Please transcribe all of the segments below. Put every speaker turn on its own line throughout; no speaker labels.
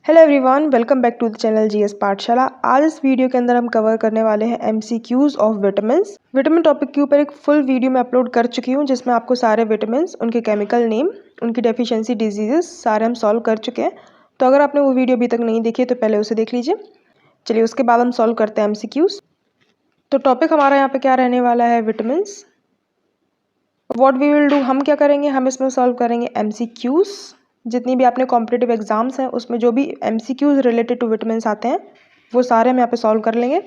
Hello everyone, welcome back to the channel GS Pathshala. आज इस video के अंदर हम कवर करने वाले हैं MCQs of vitamins. Vitamin topic के ऊपर एक फुल वीडियो मैं अपलोड कर चुकी हूं जिसमें आपको सारे विटामिन्स, उनके केमिकल नेम, उनकी डेफिशिएंसी डिजीजेस सारे हम सॉल्व कर चुके हैं। तो अगर आपने वो वीडियो अभी तक नहीं देखी है तो पहले उसे देख लीजिए। चलिए उसके बाद हम सॉल्व करते हैं एमसीक्यूज। तो टॉपिक हमारा यहाँ पे क्या रहने वाला है, vitamins. What we will do, हम क्या करेंगे, हम इसमें सॉल्व करेंगे एमसीक्यूज। जितनी भी आपने कॉम्पिटिटिव एग्जाम्स हैं उसमें जो भी एमसीक्यूज रिलेटेड टू विटामिन्स आते हैं वो सारे हम यहाँ पे सॉल्व कर लेंगे।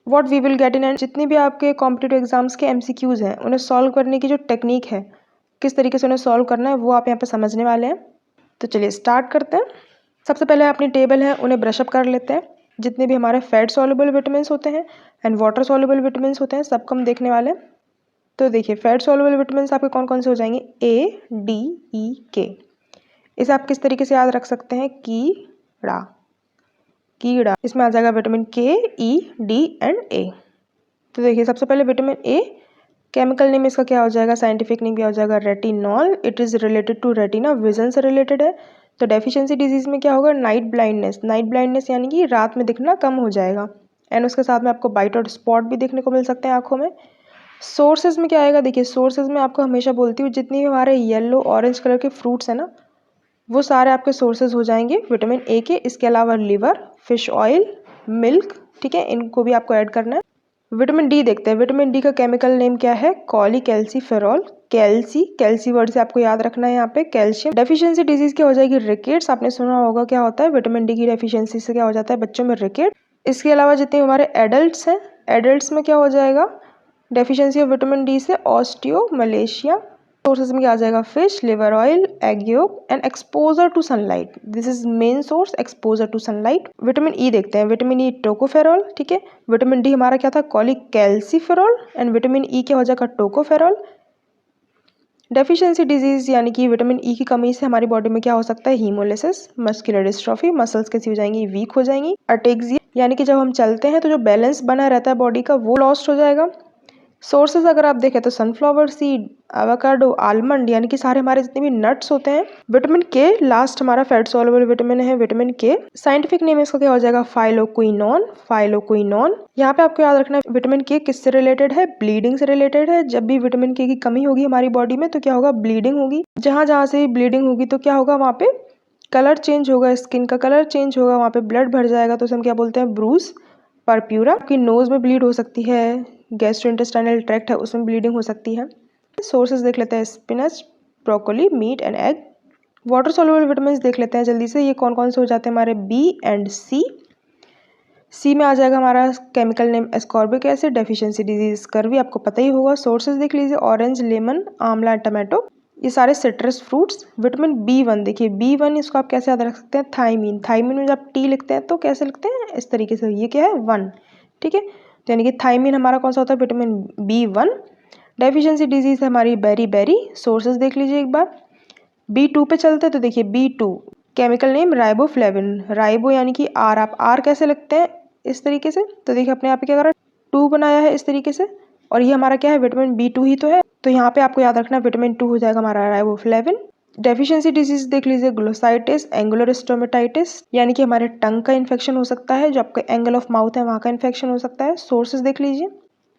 What we will get in end, जितनी भी आपके कॉम्पिटिटिव एग्जाम्स के एमसीक्यूज हैं उन्हें सॉल्व करने की जो टेक्निक है, किस तरीके से उन्हें सॉल्व करना है, वो आप यहाँ पे समझने वाले हैं। तो चलिए स्टार्ट करते हैं। सबसे पहले अपनी टेबल है उन्हें ब्रशअप कर लेते हैं। जितने भी हमारे फैट सॉल्युबल विटामिन्स होते हैं एंड वाटर सॉल्युबल विटामिन्स होते हैं सबको हम देखने वाले हैं। तो देखिए फैट सॉल्युबल विटामिन्स आपके कौन कौन से हो जाएंगे, ए, डी, ई, के। इसे आप किस तरीके से याद रख सकते हैं, कीड़ा। कीड़ा, इसमें आ जाएगा विटामिन के, ई, डी एंड ए। तो देखिए सबसे पहले विटामिन ए, केमिकल नेम इसका क्या हो जाएगा, साइंटिफिक नेम क्या हो जाएगा, retinol. It is related to retina, vision से रिलेटेड है। तो डेफिशिएंसी डिजीज में क्या होगा, नाइट ब्लाइंडनेस। नाइट ब्लाइंडनेस यानी कि रात में दिखना कम हो जाएगा एंड उसके साथ में आपको बाइट और स्पॉट भी देखने को मिल सकते हैं आंखों में। सोर्सेज में क्या आएगा, देखिए सोर्सेज में आपको हमेशा बोलती हूँ जितनी भी हमारे येलो ऑरेंज कलर के फ्रूट्स हैं ना, वो सारे आपके सोर्सेज हो जाएंगे विटामिन ए के। इसके अलावा लिवर, फिश ऑयल, मिल्क, ठीक है, इनको भी आपको ऐड करना है। विटामिन डी देखते हैं। विटामिन डी का केमिकल नेम क्या है, कॉलीकैल्सीफेरॉल। कैल्सी वर्ड से आपको याद रखना है यहाँ पे, कैल्शियम। डेफिशिएंसी डिजीज क्या हो जाएगी, रिकेट्स। आपने सुना होगा क्या होता है, विटामिन डी की डेफिशिएंसी से क्या हो जाता है बच्चों में, रिकेट। इसके अलावा जितने हमारे एडल्ट्स हैं, एडल्ट्स में क्या हो जाएगा, डेफिशिएंसी ऑफ विटामिन डी से ऑस्टियोमलेशिया। सोर्सेज में क्या आ जाएगा, fish, liver oil, egg yolk and exposure to sunlight. This is main source, exposure to sunlight. Vitamin E देखते हैं। विटामिन ई टोकोफेरॉल, ठीक है। विटामिन डी हमारा क्या था, कॉलीकैल्सीफेरॉल एंड विटामिन ई क्या हो जाएगा, टोकोफेरॉल। डेफिशिएंसी डिजीज यानी कि विटामिन ई की कमी से हमारी बॉडी में क्या हो सकता है, हीमोलिसिस, मस्कुलर डिस्ट्रॉफी, मसल्स कैसी हो जाएंगी, वीक हो जाएंगी। अटेक्सिया यानी कि जब हम चलते हैं तो जो बैलेंस बना रहता है बॉडी का वो लॉस्ट हो जाएगा। सोर्सेज अगर आप देखें तो सनफ्लावर सीड, एवोकाडो, आलमंड, यानी कि सारे हमारे जितने भी नट्स होते हैं। विटामिन के लास्ट हमारा फैट सॉल्युबल विटामिन है, विटामिन के। साइंटिफिक नेम इसका क्या हो जाएगा, फाइलोक्विनोन। फाइलोक्विनोन, यहाँ पे आपको याद रखना है विटामिन के किससे रिलेटेड है, ब्लीडिंग से रिलेटेड है। जब भी विटामिन के की कमी होगी हमारी बॉडी में तो क्या होगा, ब्लीडिंग होगी। जहां जहां से ब्लीडिंग होगी तो क्या होगा, वहां पे कलर चेंज होगा, स्किन का कलर चेंज होगा, वहां पे ब्लड भर जाएगा तो उसे हम क्या बोलते हैं, ब्रूस परप्यूरा। आपकी नोज में ब्लीड हो सकती है, गैस्ट्रोइंटेस्टाइनल ट्रैक्ट है उसमें ब्लीडिंग हो सकती है। सोर्सेज देख लेते हैं, spinach, broccoli, meat and egg. Water soluble vitamins देख लेते हैं जल्दी से, ये कौन कौन से हो जाते हैं हमारे, बी एंड सी। सी में आ जाएगा हमारा chemical name ascorbic acid. Deficiency disease scurvy आपको पता ही होगा। सोर्सेज देख लीजिए, ऑरेंज, लेमन, आंवला, टमाटो, ये सारे सिट्रस फ्रूट्स। विटामिन बी1 देखिए, बी1 इसको आप कैसे याद रख सकते हैं, थाइमीन। थाइमीन में जब टी लिखते हैं तो कैसे लिखते हैं, इस तरीके से, ये क्या है, 1, ठीक है। तो यानी कि थाइमीन हमारा कौन सा होता है, विटामिन बी1। डेफिशिएंसी डिजीज है हमारी बेरी। सोर्सेज देख लीजिए एक बार। बी2 पे चलते हैं तो देखिए बी2 केमिकल नेम राइबोफ्लेविन। राइबो यानी कि आर, आप आर कैसे लिखते हैं, इस तरीके से। तो देखिए अपने आप क्या करा, 2 बनाया है इस तरीके से, और ये हमारा क्या है, विटामिन बी2 ही तो है। तो यहाँ पे आपको याद रखना विटामिन 2 हो जाएगा हमारा राइबोफ्लेविन। डेफिशिएंसी डिजीज देख लीजिए, ग्लोसाइटिस, एंगुलर स्टोमेटाइटिस, यानी कि हमारे टंग का इन्फेक्शन हो सकता है, जो आपका एंगल ऑफ माउथ है वहाँ का इन्फेक्शन हो सकता है। सोर्सेज देख लीजिए।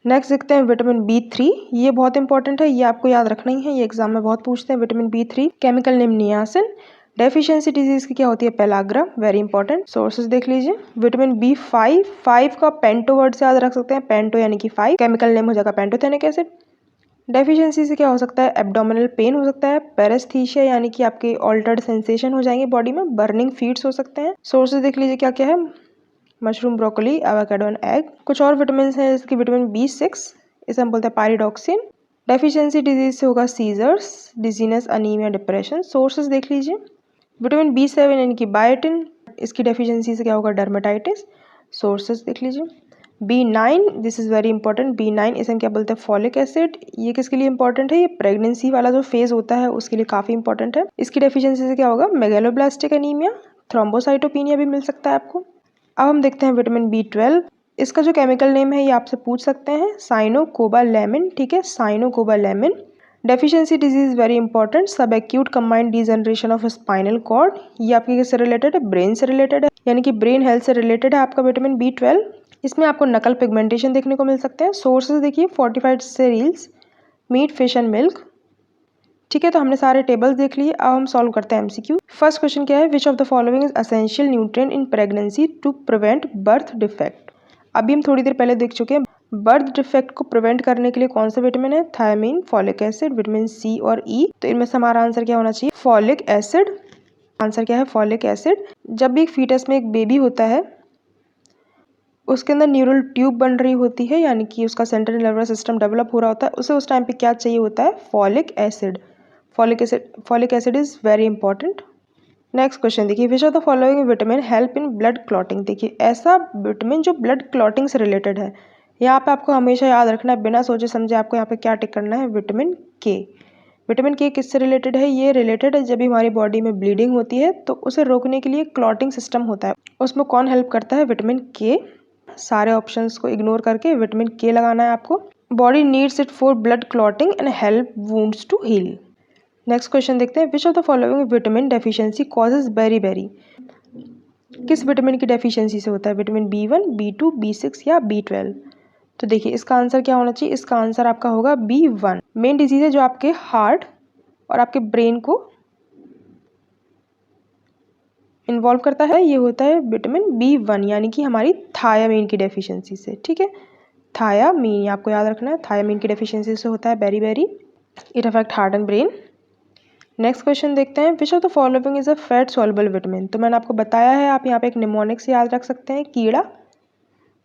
नेक्स्ट देखते हैं विटामिन बी3, ये बहुत इंपॉर्टेंट है, ये आपको याद रखना ही है, ये एग्जाम में बहुत पूछते हैं। Vitamin B3 chemical name niacin. Deficiency disease की क्या होती है, पेलाग्रा, वेरी इंपॉर्टेंट। सोर्सेज देख लीजिए। विटामिन बी5, 5 का पेंटो वर्ड से याद रख सकते हैं, पेंटो यानी कि 5, केमिकल नेम हो जाएगा पेंटोथेनिक एसिड। डेफिशिएंसी से क्या हो सकता है, एब्डोमिनल पेन हो सकता है, पेरेस्थीसिया यानी कि आपके ऑल्टर्ड सेंसेशन हो जाएंगे बॉडी में, बर्निंग फीट्स हो सकते हैं। सोर्सेज देख लीजिए क्या क्या है, mushroom, broccoli, avocado and egg. कुछ और विटामिन हैं जैसे विटामिन बी6, इसे हम बोलते हैं पायरिडॉक्सिन। डेफिशिएंसी डिजीज से होगा seizures, dizziness, anaemia, depression. Sources देख लीजिए। विटामिन बी7 यानी कि बायोटिन, इसकी डेफिशिएंसी से क्या होगा, डर्मेटाइटिस। सोर्सेज देख लीजिए। बी9, दिस इज वेरी इंपॉर्टेंट, बी9 इसे हम क्या बोलते हैं, फॉलिक एसिड। ये किसके लिए इंपॉर्टेंट है, ये प्रेगनेंसी वाला जो फेज होता है उसके लिए काफी इंपॉर्टेंट है। इसकी डेफिशिएंसी से क्या होगा, मेगेलोब्लास्टिक एनीमिया, थ्रोम्बोसाइटोपिनिया भी मिल सकता है आपको। अब हम देखते हैं विटामिन बी12, इसका जो केमिकल नेम है ये आपसे पूछ सकते हैं, साइनोकोबालैमिन, ठीक है, cyanocobalamin. Deficiency disease very important, सब acute combined degeneration of spinal cord, ये आपके किससे रिलेटेड है, ब्रेन से रिलेटेड है, यानी कि ब्रेन हेल्थ से रिलेटेड है आपका विटामिन B12। इसमें आपको नकल पिगमेंटेशन देखने को मिल सकते हैं। सोर्सेज देखिए, fortified cereals, meat, fish and milk. ठीक है, तो हमने सारे टेबल्स देख लिए। अब हम सॉल्व करते हैं MCQ। फर्स्ट क्वेश्चन क्या है, which of the following is essential nutrient in pregnancy to prevent birth defect. अभी हम थोड़ी देर पहले देख चुके हैं बर्थ डिफेक्ट को प्रिवेंट करने के लिए कौन सा विटामिन है, thiamine, folic acid, vitamin C और E। तो इनमें से हमारा आंसर क्या होना चाहिए, फॉलिक एसिड। आंसर क्या है, फॉलिक एसिड। जब भी एक फीटस में एक बेबी होता है उसके अंदर न्यूरल ट्यूब बन रही होती है, यानी कि उसका सेंट्रल नर्वस सिस्टम डेवलप हो रहा होता है, उसे उस टाइम पे क्या चाहिए होता है, folic acid. Folic acid is very important. Next question देखिए, which of the following vitamin help in blood clotting. देखिए ऐसा विटामिन जो ब्लड क्लॉटिंग से रिलेटेड है, यहाँ पे आपको हमेशा याद रखना है, बिना सोचे समझे आपको यहाँ पे क्या टिक करना है, विटामिन के। विटामिन के किससे रिलेटेड है, ये रिलेटेड है जब भी हमारी बॉडी में ब्लीडिंग होती है तो उसे रोकने के लिए क्लॉटिंग सिस्टम होता है, उसमें कौन हेल्प करता है, विटामिन के। सारे ऑप्शंस को इग्नोर करके विटामिन के लगाना है आपको। Body needs it for blood clotting and help wounds to heal. Next question देखते हैं, which of the following vitamin deficiency causes beri. किस विटामिन की डेफिशिएंसी से होता है, विटामिन B1, B2, B6 या B12। तो देखिए इसका आंसर क्या होना चाहिए, इसका आंसर आपका होगा B1। मेन डिजीज है जो आपके हार्ट और आपके ब्रेन को इन्वॉल्व करता है, ये होता है विटामिन B1, यानी कि हमारी थायामीन की डेफिशिएंसी से। ठीक है, थायामीन आपको याद रखना है, थायामीन की डेफिशिएंसी से होता है beri. It affect heart and brain. Next question देखते हैं, which of the following is a fat soluble vitamin. तो मैंने आपको बताया है, आप यहाँ पे एक निमोनिक से याद रख सकते हैं, कीड़ा।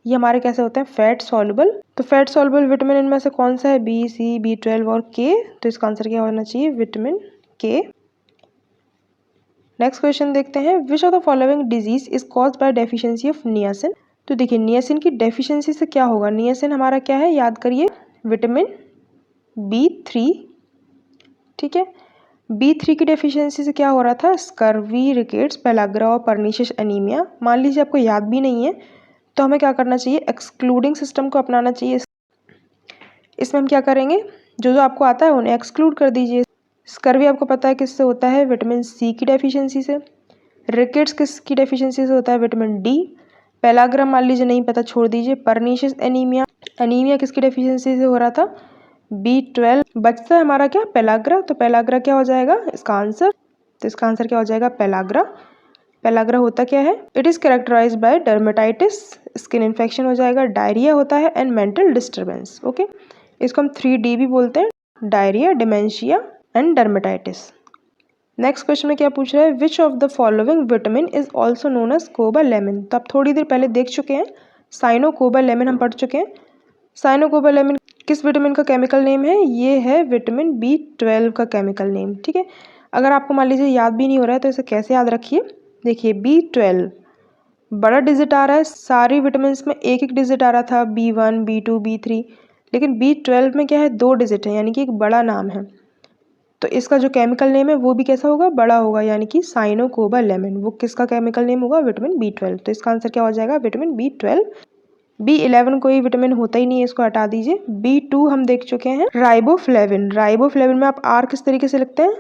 ये हमारे कैसे होते हैं, फैट सॉल्युबल। तो फैट सॉल्युबल विटामिन इनमें से कौन सा है, B, C, B12 और K। तो इसका आंसर क्या होना चाहिए, विटामिन K। नेक्स्ट क्वेश्चन देखते हैं, which of the following disease is caused by deficiency of niacin. तो देखिए नियासिन की डेफिशिएंसी से क्या होगा, नियासिन हमारा क्या है, याद करिए, विटामिन B3। ठीक है, B3 की डेफिशिएंसी से क्या हो रहा था, स्कर्वी, रिकेट्स, पेलाग्रा और पर्निशियस एनीमिया। मान लीजिए आपको याद भी नहीं है तो हमें क्या करना चाहिए, एक्सक्लूडिंग सिस्टम को अपनाना चाहिए। इसमें हम क्या करेंगे, जो जो आपको आता है उन्हें एक्सक्लूड कर दीजिए। स्कर्वी आपको पता है किससे होता है, विटामिन C की डेफिशिएंसी से। रिकेट्स किसकी डेफिशिएंसी से होता है, विटामिन D। पेलाग्रा मान लीजिए नहीं पता, छोड़ दीजिए। पर्निशियस एनीमिया, एनीमिया किसकी डेफिशिएंसी से हो रहा था, B12। बचता है हमारा क्या, पेलाग्रा। तो पेलाग्रा क्या हो जाएगा इसका आंसर, तो इसका आंसर क्या हो जाएगा, पेलाग्रा। पेलाग्रा होता क्या है, it is characterized by dermatitis, skin infection हो जाएगा, डायरिया होता है एंड मेंटल डिस्टर्बेंस। ओके, इसको हम 3D भी बोलते हैं, diarrhoea, dementia and dermatitis. Next question में क्या पूछ रहा है, which of the following vitamin is also known as cobalamin. तो आप थोड़ी देर पहले देख चुके हैं, साइनोकोबालेमिन हम पढ़ चुके हैं। साइनोकोबालेमिन किस विटामिन का केमिकल नेम है, ये है विटामिन B12 का केमिकल नेम। ठीक है, अगर आपको मान लीजिए याद भी नहीं हो रहा है तो इसे कैसे याद रखिए, देखिए B12 बड़ा डिजिट आ रहा है, सारी विटामिन में एक एक डिजिट आ रहा था, B1, B2, B3, लेकिन B12 में क्या है, 2 डिजिट है, यानी कि एक बड़ा नाम है। तो इसका जो केमिकल नेम है वो भी कैसा होगा, बड़ा होगा, यानी कि साइनोकोबालेमिन। वो किसका केमिकल नेम होगा, विटामिन B12। तो इसका आंसर क्या हो जाएगा, विटामिन B12। B11 कोई विटामिन होता ही नहीं है, इसको हटा दीजिए। B2 हम देख चुके हैं, राइबोफ्लेविन। राइबोफ्लेविन में आप R किस तरीके से लिखते हैं,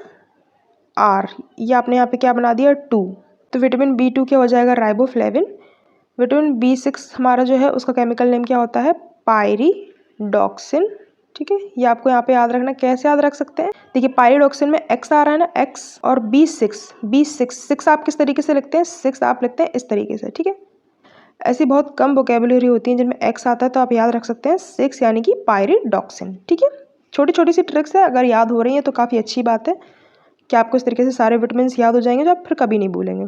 R, ये आपने यहाँ पे क्या बना दिया, 2। तो विटामिन B2 क्या हो जाएगा, राइबोफ्लेविन। विटामिन B6 हमारा जो है उसका केमिकल नेम क्या होता है, पायरिडॉक्सिन। ठीक है, ये आपको यहाँ पे याद रखना, कैसे याद रख सकते हैं, देखिए पायरिडॉक्सिन में X आ रहा है ना, X, और B6 आप किस तरीके से लिखते हैं, 6 आप लिखते हैं इस तरीके से। ठीक है, ऐसी बहुत कम वोकेबुलरी होती है जिनमें X आता है, तो आप याद रख सकते हैं 6, यानी कि पायरिडॉक्सिन। ठीक है, छोटी छोटी सी ट्रिक्स है, अगर याद हो रही है तो काफ़ी अच्छी बात है कि आपको इस तरीके से सारे विटामिन याद हो जाएंगे जो आप फिर कभी नहीं भूलेंगे।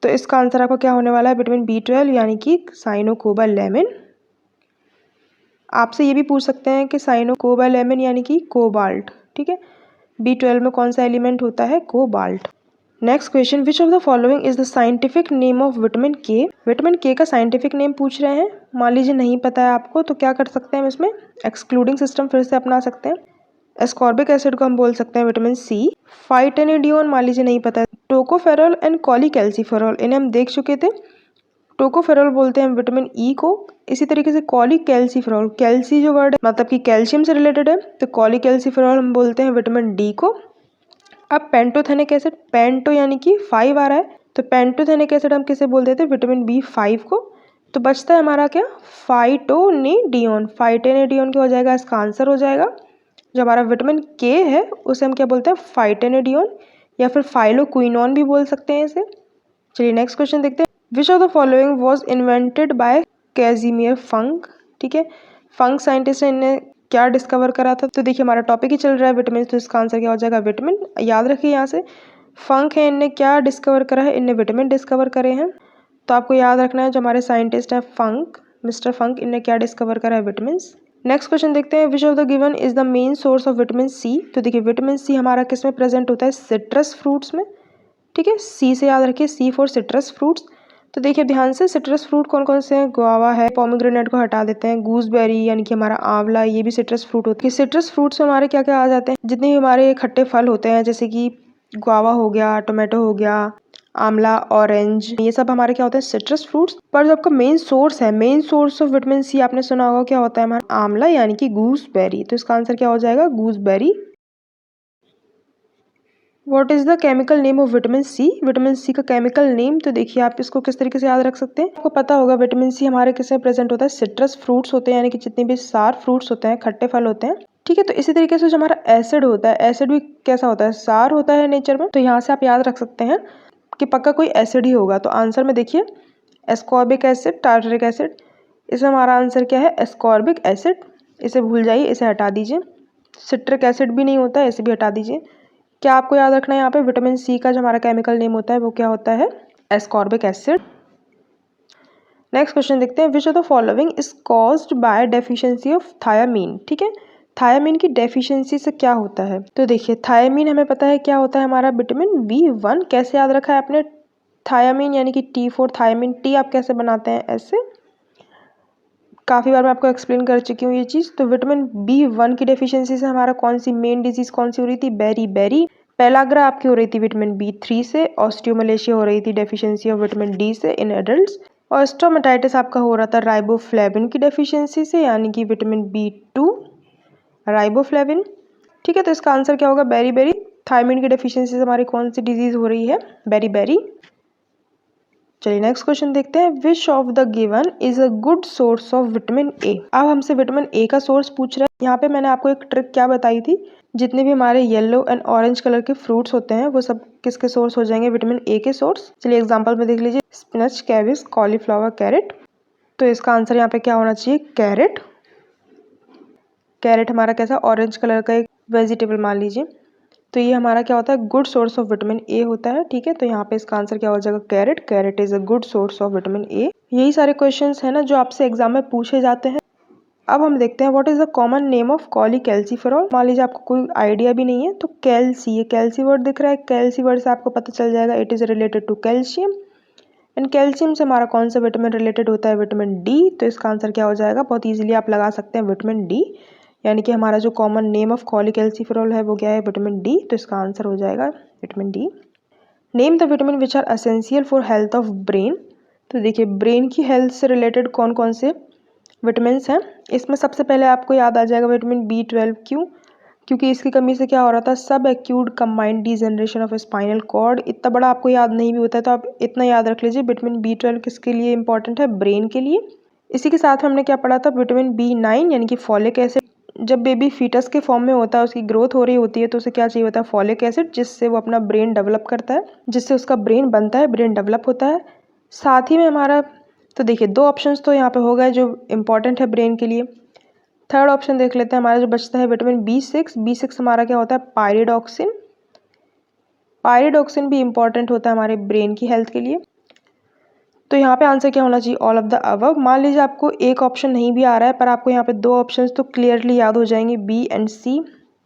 तो इसका आंसर आपका क्या होने वाला है, विटामिन B12, यानी कि साइनोकोबालेमिन। आपसे ये भी पूछ सकते हैं कि साइनोकोबालेमिन यानी कि कोबाल्ट। ठीक है, B12 में कौन सा एलिमेंट होता है, cobalt. Next question, which of the following is the scientific name of vitamin के। विटामिन के का साइंटिफिक नेम पूछ रहे हैं, मान लीजिए नहीं पता है आपको तो क्या कर सकते हैं, इसमें एक्सक्लूडिंग सिस्टम फिर से अपना सकते हैं। एस्कॉर्बिक एसिड को हम बोल सकते हैं विटामिन C। फाइटेनिडियोन मान लीजिए नहीं पता है। टोकोफेरॉल एंड कॉलीकैल्सिफेरॉल, इन्हें हम देख चुके थे। टोकोफेरॉल बोलते हैं विटामिन ई को। इसी तरीके से कॉलीकैल्सिफेरॉल, कैल्सी जो वर्ड है मतलब कि कैल्शियम से रिलेटेड है, तो कॉलीकैल्सिफेरॉल हम बोलते हैं विटामिन डी को। अब पेंटोथेनिक एसिड, पेंटो यानी कि 5 आ रहा है, तो पेंटोथेनिक एसिड हम किसे बोल देते हैं, विटामिन B5 को। तो बचता है हमारा क्या, फाइटोनेडियोन, फाइटोनेडियोन क्या हो जाएगा, इसका आंसर हो जाएगा। जो हमारा विटामिन के है उसे हम क्या बोलते हैं, फाइटोनेडियोन या फिर फाइलोक्विनोन भी बोल सकते हैं इसे। चलिए नेक्स्ट क्वेश्चन देखते हैं। Which of the following was invented by Casimir Funk. ठीक है, फंक साइंटिस्ट ने क्या डिस्कवर करा था। तो देखिए हमारा टॉपिक ही चल रहा है विटामिन, तो इसका आंसर क्या हो जाएगा, विटामिन। याद रखिए यहाँ से फंक है, इनने क्या डिस्कवर करा है, इनने विटामिन डिस्कवर करे हैं। तो आपको याद रखना है जो हमारे साइंटिस्ट हैं फंक, मिस्टर फंक, इनने क्या डिस्कवर करा है, विटामिन। नेक्स्ट क्वेश्चन देखते हैं। Which of the given is the main source of vitamin C. तो देखिए विटामिन सी हमारा किस में प्रेजेंट होता है, सिट्रस फ्रूट्स में। ठीक है, सी से याद रखिए, सी फॉर सिट्रस फ्रूट्स। तो देखिए ध्यान से, सिट्रस फ्रूट कौन कौन से हैं, गुआवा है, पोमीग्रेनेट को हटा देते हैं, गूसबेरी यानी कि हमारा आंवला, ये भी सिट्रस फ्रूट होते हैं। सिट्रस फ्रूट्स में हमारे क्या क्या आ जाते हैं, जितने भी हमारे खट्टे फल होते हैं, जैसे कि गुआवा हो गया, टोमेटो हो गया, आंवला, ऑरेंज, ये सब हमारे क्या होते हैं, सिट्रस फ्रूट्स। पर जो आपका मेन सोर्स है, main source of vitamin C आपने सुना होगा क्या होता है, हमारा आंवला यानी कि गूसबेरी। तो इसका आंसर क्या हो जाएगा, gooseberry. What is the chemical name of vitamin C. Vitamin C का केमिकल नेम, तो देखिए आप इसको किस तरीके से याद रख सकते हैं। आपको पता होगा विटामिन सी हमारे किसमें प्रेजेंट होता है, सिट्रस फ्रूट्स होते हैं, यानी कि जितने भी सार फ्रूट्स होते हैं, खट्टे फल होते हैं। ठीक है, तो इसी तरीके से जो हमारा एसिड होता है, एसिड भी कैसा होता है, सार होता है नेचर में। तो यहाँ से आप याद रख सकते हैं कि पक्का कोई एसिड ही होगा। तो आंसर में देखिए एस्कॉर्बिक एसिड, टार्टरिक एसिड, इसमें हमारा आंसर क्या है, एस्कॉर्बिक एसिड। इसे भूल जाइए, इसे हटा दीजिए। सिट्रिक एसिड भी नहीं होता है, इसे भी हटा दीजिए। क्या आपको याद रखना है यहाँ पे, विटामिन सी का जो हमारा केमिकल नेम होता है वो क्या होता है, एस्कॉर्बिक एसिड। नेक्स्ट क्वेश्चन देखते हैं। Which of the following is caused by deficiency of thiamine. ठीक है, थायामीन की डेफिशिएंसी से क्या होता है। तो देखिए थायामीन हमें पता है क्या होता है, हमारा विटामिन B1। कैसे याद रखा है आपने, थायामीन यानी कि T फॉर थायामीन। टी आप कैसे बनाते हैं, ऐसे। काफ़ी बार मैं आपको एक्सप्लेन कर चुकी हूँ ये चीज़। तो विटामिन B1 की डेफिशिएंसी से हमारा कौन सी मेन डिजीज कौन सी हो रही थी, बेरी बेरी। पेलाग्रा आपकी हो रही थी विटामिन B3 से। ऑस्टियोमलेशिया हो रही थी डेफिशिएंसी ऑफ विटामिन डी से इन एडल्ट्स। और स्टोमेटाइटिस आपका हो रहा था राइबोफ्लेविन की डेफिशिएंसी से, यानी कि विटामिन B2 राइबोफ्लेविन। ठीक है, तो इसका आंसर क्या होगा, बेरी बेरी। थायमिन की डेफिशिएंसी से हमारी कौन सी डिजीज हो रही है, बेरी बेरी। चलिए नेक्स्ट क्वेश्चन देखते हैं। Which of the given is a good source of vitamin ए। अब हमसे विटामिन ए का सोर्स पूछ रहा है। यहाँ पे मैंने आपको एक ट्रिक क्या बताई थी, जितने भी हमारे येलो एंड ऑरेंज कलर के फ्रूट्स होते हैं वो सब किसके सोर्स हो जाएंगे, विटामिन ए के सोर्स। चलिए एग्जांपल में देख लीजिए, स्पिनच, कैबिज, कॉलीफ्लावर, कैरेट। तो इसका आंसर यहाँ पे क्या होना चाहिए, कैरेट। कैरेट हमारा कैसा, ऑरेंज कलर का एक वेजिटेबल मान लीजिए। तो ये हमारा क्या होता है, गुड सोर्स ऑफ विटामिन ए होता है। ठीक है, तो यहाँ पे इसका आंसर क्या हो जाएगा, carrot. Carrot is a good source of vitamin A. यही सारे क्वेश्चंस हैं ना जो आपसे एग्जाम में पूछे जाते हैं। अब हम देखते हैं what is the common name of cholecalciferol. मान लीजिए आपको कोई आइडिया भी नहीं है, तो कैल्सी, ये कैल्सी वर्ड दिख रहा है, कैल्सी वर्ड से आपको पता चल जाएगा it is related to calcium. And calcium से हमारा कौन सा विटामिन रिलेटेड होता है, विटामिन डी। तो इसका आंसर क्या हो जाएगा, बहुत ईजिली आप लगा सकते हैं, विटामिन डी। यानी कि हमारा जो कॉमन नेम ऑफ कॉलीकैल्सिफेरॉल है वो क्या है, विटामिन डी। तो इसका आंसर हो जाएगा vitamin D. Name the vitamin which are essential for health of brain. तो देखिए ब्रेन की हेल्थ से रिलेटेड कौन कौन से विटामिन हैं। इसमें सबसे पहले आपको याद आ जाएगा विटामिन B12। क्यों, क्योंकि इसकी कमी से क्या हो रहा था, सब acute combined degeneration of spinal cord. इतना बड़ा आपको याद नहीं भी होता है तो आप इतना याद रख लीजिए, विटामिन B12 किसके लिए इंपॉर्टेंट है, ब्रेन के लिए। इसी के साथ हमने क्या पढ़ा था, विटामिन B9 यानी कि फॉलिक एसिड। जब बेबी फीटस के फॉर्म में होता है, उसकी ग्रोथ हो रही होती है, तो उसे क्या चाहिए होता है, फॉलिक एसिड, जिससे वो अपना ब्रेन डेवलप करता है, जिससे उसका ब्रेन बनता है, ब्रेन डेवलप होता है। साथ ही में हमारा, तो देखिए दो ऑप्शंस तो यहाँ पे हो गए जो इम्पॉर्टेंट है ब्रेन के लिए। थर्ड ऑप्शन देख लेते हैं, हमारा जो बचता है विटामिन B6। B6 हमारा क्या होता है, पायरिडॉक्सिन। पायरिडॉक्सिन भी इंपॉर्टेंट होता है हमारे ब्रेन की हेल्थ के लिए। तो यहाँ पे आंसर क्या होना चाहिए, ऑल ऑफ द अबव। मान लीजिए आपको एक ऑप्शन नहीं भी आ रहा है, पर आपको यहाँ पे दो ऑप्शंस तो क्लियरली याद हो जाएंगे, B एंड C।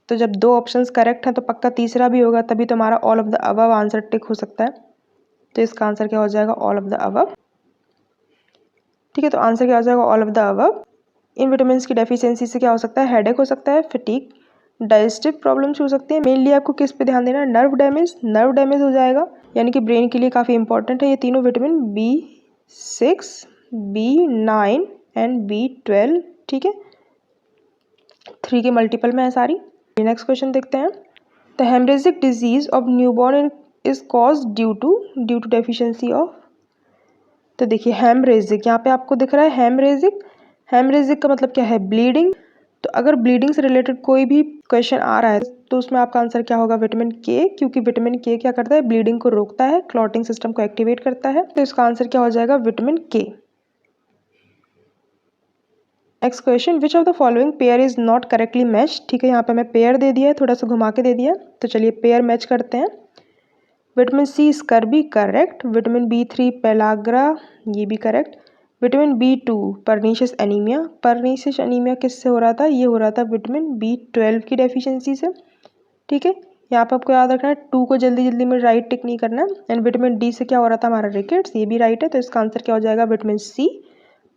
तो जब दो ऑप्शंस करेक्ट हैं तो पक्का तीसरा भी होगा, तभी तो हमारा all of the above answer tick हो सकता है। तो इसका आंसर क्या हो जाएगा, ऑल ऑफ द अबव। ठीक है, तो आंसर क्या हो जाएगा, all of the above. In vitamin की डेफिशिएंसी से क्या हो सकता है, हेडेक हो सकता है, फटीग, डाइजेस्टिव प्रॉब्लम्स हो सकती है। मेनली आपको किस पे ध्यान देना है, नर्व डैमेज। नर्व डैमेज हो जाएगा, यानी कि ब्रेन के लिए काफ़ी इंपॉर्टेंट है ये तीनों vitamin, B, 6, B9 and B12, ठीक है, 3 के मल्टीपल में है सारी। नेक्स्ट क्वेश्चन देखते हैं। The haemorrhagic disease of newborn is cause due to deficiency of. तो देखिए हेमरेजिक, यहाँ पे आपको दिख रहा है हेमरेजिक। हेमरेजिक का मतलब क्या है? ब्लीडिंग। तो अगर ब्लीडिंग से रिलेटेड कोई भी क्वेश्चन आ रहा है तो उसमें आपका आंसर क्या होगा? विटामिन के, क्योंकि विटामिन के क्या करता है? ब्लीडिंग को रोकता है, क्लॉटिंग सिस्टम को एक्टिवेट करता है। तो इसका आंसर क्या हो जाएगा? विटामिन के। Next question, which of the following pair is not correctly match. ठीक है, यहाँ पे मैं पेयर दे दिया है, थोड़ा सा घुमा के दे दिया। तो चलिए पेयर मैच करते हैं। Vitamin C scurvy, correct. Vitamin B3 pellagra, ये भी correct. Vitamin B2 pernicious anaemia. Pernicious anaemia किससे हो रहा था? ये हो रहा था विटामिन B12 की डेफिशिएंसी से। ठीक है, यहाँ पर आपको याद रखना है 2 को जल्दी जल्दी में राइट टिक नहीं करना है। एंड विटामिन डी से क्या हो रहा था? हमारा रिकेट्स, ये भी राइट है। तो इसका आंसर क्या हो जाएगा? Vitamin C.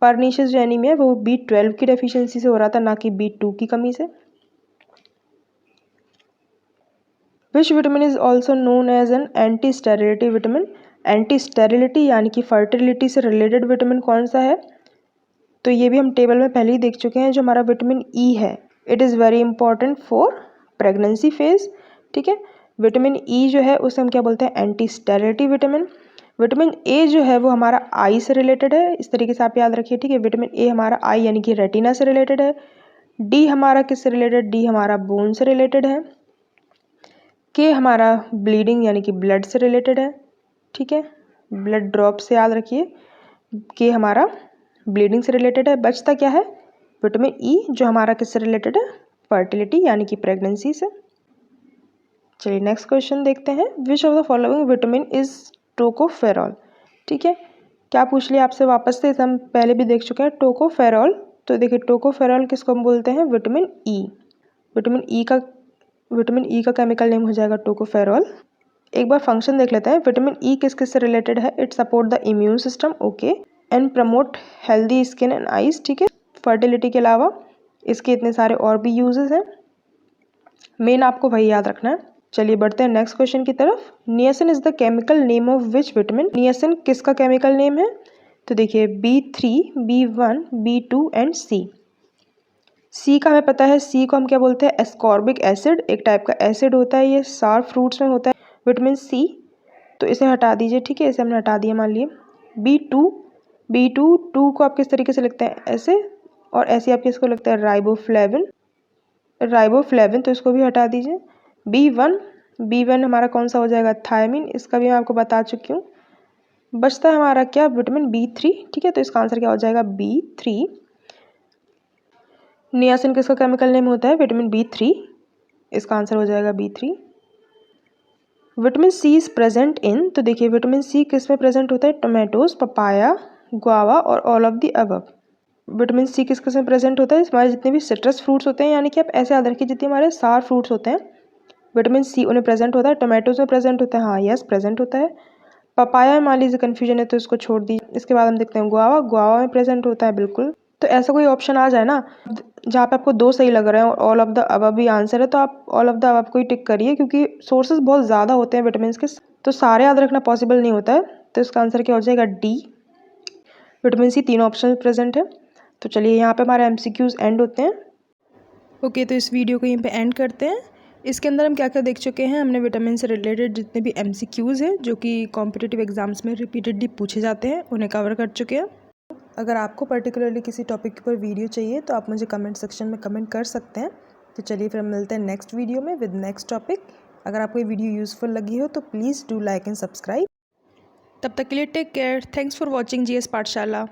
परनीशियस जो एनीमिया है वो B12 की डेफिशिएंसी से हो रहा था, ना कि B2 की कमी से। Which vitamin is also known as an anti sterility vitamin. Anti sterility यानी कि फर्टिलिटी से रिलेटेड विटामिन कौन सा है? तो ये भी हम टेबल में पहले ही देख चुके हैं। जो हमारा विटामिन ई है, it is very important for pregnancy phase. ठीक है, विटामिन ई जो है उसे हम क्या बोलते हैं? Anti sterility vitamin. Vitamin A जो है वो हमारा आई से रिलेटेड है, इस तरीके से आप याद रखिए। ठीक है, विटामिन ए हमारा आई यानी कि रेटिना से रिलेटेड है। डी हमारा किससे रिलेटेड? डी हमारा बोन से रिलेटेड है। के हमारा ब्लीडिंग यानी कि ब्लड से रिलेटेड है। ठीक है, ब्लड ड्रॉप से याद रखिए। के हमारा ब्लीडिंग से रिलेटेड है। बचता क्या है? विटामिन ई, जो हमारा किससे रिलेटेड है? फर्टिलिटी यानी कि प्रेगनेंसी से। चलिए नेक्स्ट क्वेश्चन देखते हैं। Which of the following vitamin is tocopherol. ठीक है, क्या पूछ लिया आपसे वापस से? हम पहले भी देख चुके हैं टोकोफेरॉल। तो देखिए टोकोफेरॉल किसको हम बोलते हैं? Vitamin E. विटामिन ई का केमिकल नेम हो जाएगा टोकोफेरॉल। एक बार फंक्शन देख लेते हैं। विटामिन ई किस किस से रिलेटेड है? It support the immune system, okay, and promote healthy skin and eyes. ठीक है, फर्टिलिटी के अलावा इसके इतने सारे और भी यूजेस हैं, मेन आपको वही याद रखना है। चलिए बढ़ते हैं नेक्स्ट क्वेश्चन की तरफ। Niacin is the chemical name of which vitamin. Niacin किसका केमिकल नेम है? तो देखिए B3, B1, B2 and C। सी का हमें पता है, सी को हम क्या बोलते हैं? एस्कॉर्बिक एसिड, एक टाइप का एसिड होता है, ये सार फ्रूट्स में होता है विटामिन सी। तो इसे हटा दीजिए। ठीक है, इसे हमने हटा दिया। मान लिए B2 को आप किस तरीके से लिखते हैं? ऐसे, और ऐसे आप किसको लिखते हैं? राइबोफ्लेविन, तो इसको भी हटा दीजिए। B1 हमारा कौन सा हो जाएगा? थायमिन, इसका भी मैं आपको बता चुकी हूँ। बचता है हमारा क्या? Vitamin B3। ठीक है, तो इसका आंसर क्या हो जाएगा? B3। नियासिन किसका केमिकल नेम होता है? विटामिन B3, इसका आंसर हो जाएगा B3। Vitamin C is present in. तो देखिए विटामिन सी किस में प्रेजेंट होता है? टोमेटोज, पपाया, गुआवा और all of the above. Vitamin C किस किस में प्रेजेंट होता है? हमारे जितने भी सिट्रस फ्रूट्स होते हैं, यानी कि आप ऐसे याद रखिए जितने हमारे सार फ्रूट्स होते हैं, विटामिन सी उन्हें प्रेजेंट होता है। टोमेटोज में प्रेजेंट होता है, हाँ यस प्रेजेंट होता है। पपाया में मान लीजिए कन्फ्यूजन है तो इसको छोड़ दीजिए। इसके बाद हम देखते हैं गुआवा में प्रेजेंट होता है, बिल्कुल। तो ऐसा कोई ऑप्शन आ जाए ना जहाँ पे आपको 2 सही लग रहे हैं और ऑल ऑफ द अबव भी आंसर है, तो आप ऑल ऑफ द अबव को ही टिक करिए, क्योंकि सोर्सेज बहुत ज़्यादा होते हैं विटामिन के, तो सारे याद रखना पॉसिबल नहीं होता है। तो इसका आंसर क्या हो जाएगा? डी। विटामिन सी तीनों ऑप्शन में प्रेजेंट है। तो चलिए यहाँ पे हमारे MCQs एंड होते हैं। ओके, तो इस वीडियो को यहीं पे एंड करते हैं। इसके अंदर हम क्या क्या देख चुके हैं? हमने विटामिन से रिलेटेड जितने भी MCQs हैं जो कि कॉम्पिटिटिव एग्जाम्स में रिपीटेडली पूछे जाते हैं, उन्हें कवर कर चुके हैं। अगर आपको पर्टिकुलरली किसी टॉपिक के ऊपर वीडियो चाहिए तो आप मुझे कमेंट सेक्शन में कमेंट कर सकते हैं। तो चलिए फिर हम मिलते हैं नेक्स्ट वीडियो में विद नेक्स्ट टॉपिक। अगर आपको ये वीडियो यूज़फुल लगी हो तो please do like and subscribe. तब तक के लिए take care. Thanks for watching GS पाठशाला।